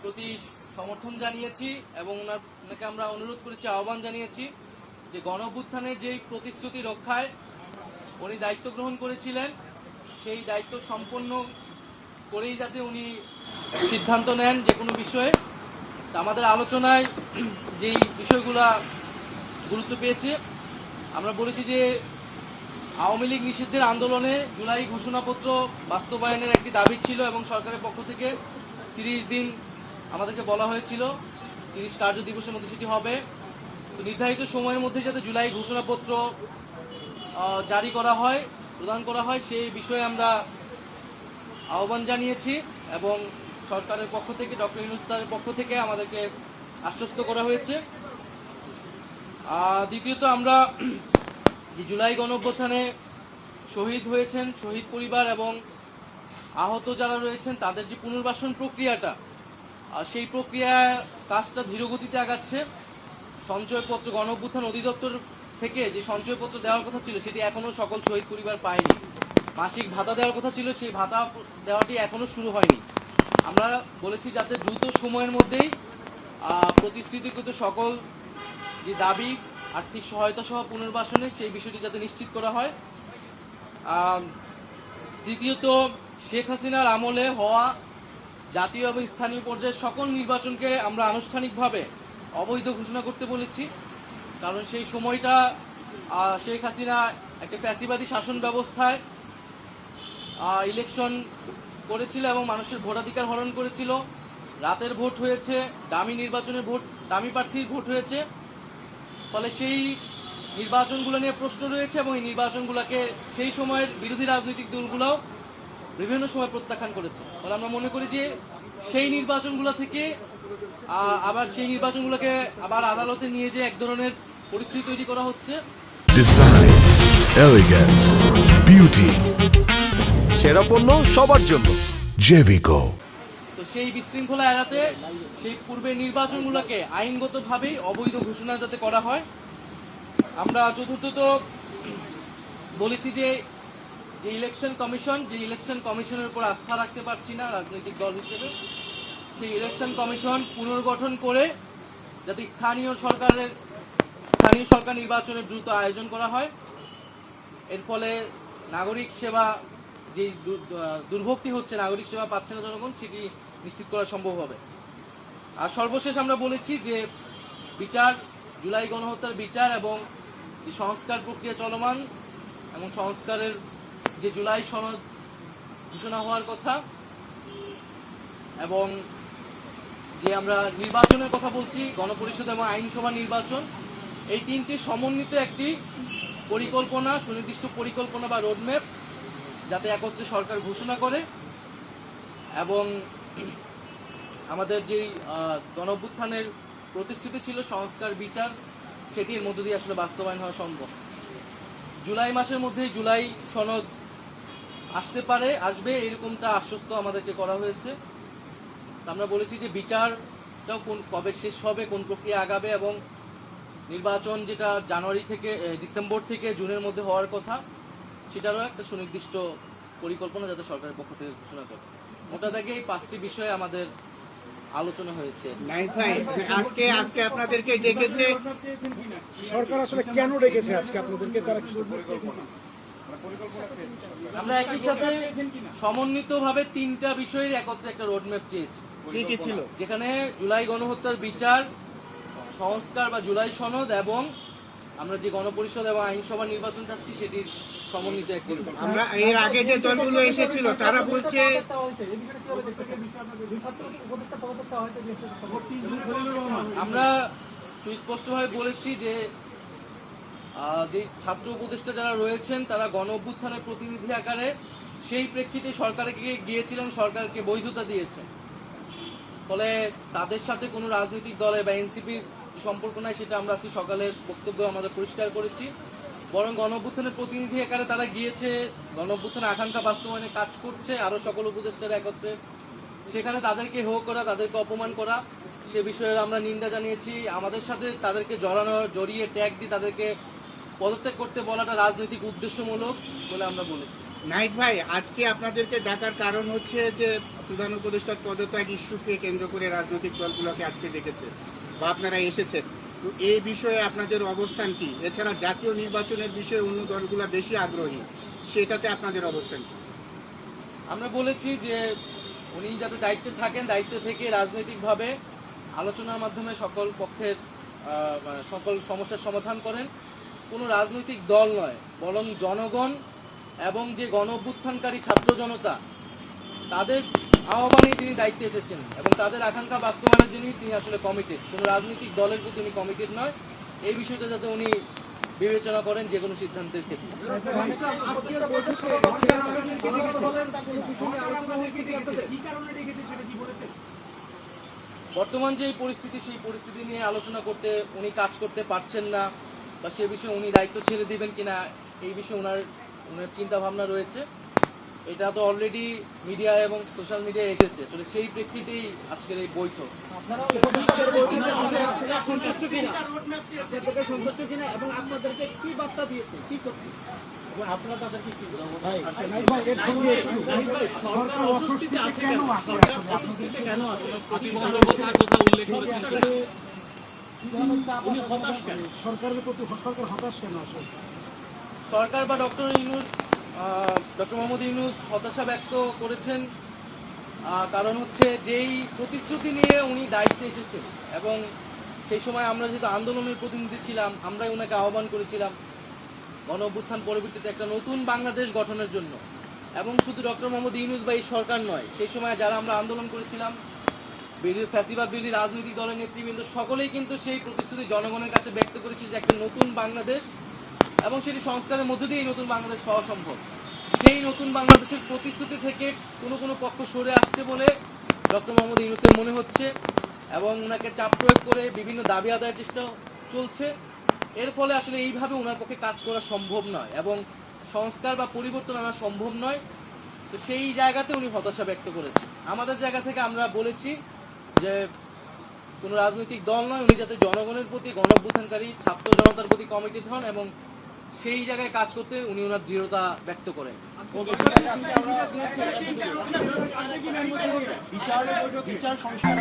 প্রতি সমর্থন জানিয়েছি এবং ওনাকে আমরা অনুরোধ করেছি, আহ্বান জানিয়েছি যে গণঅভ্যুত্থানের যেই প্রতিশ্রুতি রক্ষায় উনি দায়িত্ব গ্রহণ করেছিলেন সেই দায়িত্ব সম্পন্ন করেই যাতে উনি সিদ্ধান্ত নেন যে কোনো বিষয়ে। আমাদের আলোচনায় যেই বিষয়গুলা গুরুত্ব পেয়েছে, আমরা বলেছি যে আওয়ামী লীগ নিষিদ্ধের আন্দোলনে জুলাই ঘোষণাপত্র বাস্তবায়নের একটি দাবি ছিল এবং সরকারের পক্ষ থেকে 30 দিন আমাদেরকে বলা হয়েছিল, 30 কার্য দিবসের মধ্যে সেটি হবে। তো নির্ধারিত সময়ের মধ্যে যাতে জুলাই ঘোষণাপত্র জারি করা হয়, প্রদান করা হয়, সেই বিষয়ে আমরা আহ্বান জানিয়েছি এবং সরকারের পক্ষ থেকে, ডক্টর ইউনূস স্যারের পক্ষ থেকে আমাদেরকে আশ্বস্ত করা হয়েছে। দ্বিতীয়ত, আমরা যে জুলাই গণঅভ্যুত্থানে শহীদ হয়েছেন, শহীদ পরিবার এবং আহত যারা রয়েছেন তাদের যে পুনর্বাসন প্রক্রিয়াটা, সেই প্রক্রিয়া কাজটা ধীরগতিতে আগাচ্ছে। সঞ্চয়পত্র গণঅভ্যুত্থান অধিদপ্তর থেকে যে সঞ্চয়পত্র দেওয়ার কথা ছিল সেটি এখনো সকল শহীদ পরিবার পায়নি। মাসিক ভাতা দেওয়ার কথা ছিল, সেই ভাতা দেওয়াটি এখনো শুরু হয়নি। আমরা বলেছি যাতে দ্রুত সময়ের মধ্যেই প্রতিশ্রুতিকৃত সকল যে দাবি, আর্থিক সহায়তা সহ পুনর্বাসনে সেই বিষয়টি যাতে নিশ্চিত করা হয়। দ্বিতীয়ত, শেখ হাসিনার আমলে হওয়া জাতীয় এবং স্থানীয় পর্যায়ে সকল নির্বাচনকে আমরা আনুষ্ঠানিকভাবে অবৈধ ঘোষণা করতে বলেছি। কারণ সেই সময়টা শেখ হাসিনা একটা ফ্যাসিবাদী শাসন ব্যবস্থায় ইলেকশন করেছিল এবং মানুষের ভোটাধিকার হরণ করেছিল। রাতের ভোট হয়েছে, দামি নির্বাচনের ভোট, দামি প্রার্থীর ভোট হয়েছে। ফলে সেই নির্বাচনগুলো নিয়ে প্রশ্ন রয়েছে এবং এই নির্বাচনগুলোকে সেই সময়ের বিরোধী রাজনৈতিক দলগুলোও বিভিন্ন সময় প্রত্যাখ্যান করেছে। ফলে আমরা মনে করি যে সেই নির্বাচনগুলো থেকে আবার সেই নির্বাচনগুলোকে আবার আদালতে নিয়ে যে এক ধরনের পরিস্থিতি তৈরি করা হচ্ছে। ডিজাইন, এলিগেন্স, বিউটি, সেরা পণ্য সবার জন্য জেভিকো। তো সেই বিশৃঙ্খলা এড়াতে সেই পূর্বের নির্বাচনগুলোকে আইনগতভাবেই অবৈধ ঘোষণা যাতে করা হয়। আমরা চতুর্থত বলেছি যে ইলেকশন কমিশনের উপর আস্থা রাখতে পারছি না রাজনৈতিক দল হিসেবে। সেই ইলেকশন কমিশন পুনর্গঠন করে যাতে স্থানীয় সরকার নির্বাচনের দ্রুত আয়োজন করা হয়। এর ফলে নাগরিক সেবা যে দুর্ভোগটি হচ্ছে, নাগরিক সেবা পাচ্ছে না জনগণ, সেটি নিশ্চিত করা সম্ভব হবে। আর সর্বশেষ আমরা বলেছি যে বিচার, জুলাই গণহত্যার বিচার এবং যে সংস্কার প্রক্রিয়া চলমান এবং সংস্কারের যে জুলাই সনদ ঘোষণা হওয়ার কথা এবং যে আমরা নির্বাচনের কথা বলছি, গণপরিষদ এবং আইনসভা নির্বাচন, এই তিনটি সমন্বিত একটি পরিকল্পনা, সুনির্দিষ্ট পরিকল্পনা বা রোডম্যাপ যাতে একত্রে সরকার ঘোষণা করে এবং আমাদের যেই গণঅভ্যুত্থানের প্রতিশ্রুতি ছিল সংস্কার, বিচার, সেটির মধ্য দিয়ে আসলে বাস্তবায়ন হওয়া সম্ভব। জুলাই মাসের মধ্যেই জুলাই সনদ আসবে এরকমটা আশ্বস্ত আমাদেরকে করা হয়েছে। আমরা বলেছি যে বিচারটাও কবে শেষ হবে, কোন প্রক্রিয়া আগাবে এবং নির্বাচন যেটা জানুয়ারি থেকে ডিসেম্বর থেকে জুনের মধ্যে হওয়ার কথা, সেটারও একটা সুনির্দিষ্ট পরিকল্পনা যাতে সরকারের পক্ষ থেকে ঘোষণা করে। মোটা দাগে এই 5টি বিষয়ে আমাদের আলোচনা হয়েছে। আজকে আপনাদেরকে ডেকেছে সরকার, আসলে কেন ডেকেছে আজকে আপনাদেরকে? তারা আমরা একই সাথে সমন্বিতভাবে 3টা বিষয়ের একত্রে একটা রোডম্যাপ চেয়েছি। কি ছিল? যেখানে জুলাই গণহত্যার বিচার, সংস্কার বা জুলাই সনদ এবং আমরা যে গণপরিষদ এবং আইনসভা নির্বাচন চাচ্ছি সেটির সমন্বিত একটি। আমরা এর আগে যে দলগুলো এসেছিল তারা বলছে আমরা সুস্পষ্টভাবে বলেছি যে ছাত্র উপদেষ্টা যারা রয়েছেন তারা গণ অভ্যুত্থানের প্রতিনিধি আকারে সেই প্রেক্ষিতে সরকারকে গিয়েছিলেন, সরকারকে বৈধতা দিয়েছেন। ফলে তাদের সাথে কোনো রাজনৈতিক দলে বা এনসিপির সম্পর্ক নাই, সেটা আমরা আজকে সকালের বক্তব্য আমাদের পরিষ্কার করেছি। বরং গণ অভ্যুত্থানের প্রতিনিধি আকারে তারা গিয়েছে, গণ অভ্যুত্থানের আকাঙ্ক্ষা বাস্তবায়নে কাজ করছে আরো সকল উপদেষ্টারা একত্রে। সেখানে তাদেরকে হো করা, তাদেরকে অপমান করা, সে বিষয়ে আমরা নিন্দা জানিয়েছি। আমাদের সাথে তাদেরকে জড়িয়ে ট্যাগ দিয়ে তাদেরকে পদত্যাগ করতে বলাটা রাজনৈতিক উদ্দেশ্যমূলক বলে আমরা বলেছি। নাইক ভাই, আজকে আপনাদেরকে ডাকার কারণ হচ্ছে যে প্রধান উপদেষ্টার পদত্যাগ ইস্যুকে কেন্দ্র করে রাজনৈতিক দলগুলোকে আজকে ডেকেছে বা আপনারা এসেছেন। তো এই বিষয়ে আপনাদের অবস্থান কি? এছাড়া জাতীয় নির্বাচনের বিষয়ে অন্য দলগুলো বেশি আগ্রহী, সেটাতে আপনাদের অবস্থান কি? আমরা বলেছি যে উনি যাতে দায়িত্বে থাকেন, দায়িত্ব থেকে রাজনৈতিকভাবে আলোচনার মাধ্যমে সকল পক্ষের সকল সমস্যার সমাধান করেন। কোনো রাজনৈতিক দল নয়, বরং জনগণ এবং যে গণ অভ্যুত্থানকারী ছাত্র জনতা, তাদের আহ্বানেই তিনি দায়িত্বে এসেছেন এবং তাদের আকাঙ্ক্ষা বাস্তবায়নের জন্যই তিনি আসলে কমিটেড। কোনো রাজনৈতিক দলের প্রতি উনি কমিটেড নয়। এই বিষয়টা যাতে উনি বিবেচনা করেন যে কোনো সিদ্ধান্তের ক্ষেত্রে। বর্তমান যে পরিস্থিতি, সেই পরিস্থিতি নিয়ে আলোচনা করতে উনি কাজ করতে পারছেন না, বা সে বিষয়ে উনি দায়িত্ব ছেড়ে দিবেন কিনা এই বিষয়ে ওনার চিন্তা ভাবনা রয়েছে। এটা তো অলরেডি মিডিয়া এবং সোশ্যাল মিডিয়ায় এসেছে, আসলে সেই প্রেক্ষিতেই আজকের এই বৈঠক। ভাই, নাইক ভাই, এর সঙ্গে সরকার অস্বস্তিতে কেন আছে আসলে? আপনাদের কেন আছে? সরকারের প্রতি সরকার হতাশ কেন আসলে? সরকার বা ডক্টর মোহাম্মদ ইউনূস হতাশা ব্যক্ত করেছেন, কারণ হচ্ছে যেই প্রতিশ্রুতি নিয়ে উনি দায়িত্বে এসেছেন এবং সেই সময় আমরা যেহেতু আন্দোলনের প্রতিনিধি ছিলাম, আমরাই ওনাকে আহ্বান করেছিলাম গণ অভ্যুত্থান পরবর্তীতে একটা নতুন বাংলাদেশ গঠনের জন্য। এবং শুধু ডক্টর মোহাম্মদ ইউনূস বা এই সরকার নয়, সেই সময় যারা আমরা আন্দোলন করেছিলাম, ফ্যাসিবাদ বিরোধী রাজনৈতিক দলের নেতৃবৃন্দ সকলেই কিন্তু সেই প্রতিশ্রুতি জনগণের কাছে ব্যক্ত করেছে যে একটা নতুন বাংলাদেশ এবং সেটি সংস্কারের মধ্য দিয়ে এই নতুন বাংলাদেশ পাওয়া সম্ভব। সেই নতুন বাংলাদেশের প্রতিশ্রুতি থেকে কোনো পক্ষ সরে আসছে বলে ডক্টর মোহাম্মদ ইউনূসের মনে হচ্ছে এবং ওনাকে চাপ প্রয়োগ করে বিভিন্ন দাবি আদায়ের চেষ্টা চলছে। এর ফলে আসলে এইভাবে ওনার পক্ষে কাজ করা সম্ভব নয় এবং সংস্কার বা পরিবর্তন আনা সম্ভব নয়। তো সেই জায়গাতে উনি হতাশা ব্যক্ত করেছেন। আমাদের জায়গা থেকে আমরা বলেছি যে কোনো রাজনৈতিক দল নয়, উনি যাতে জনগণের প্রতি, গণ অভ্যুত্থানকারী ছাত্র জনতার প্রতি কমিটেড হন এবং সেই জায়গায় কাজ করতে উনি ওনার দৃঢ়তা ব্যক্ত করেন। বিচার সংস্কার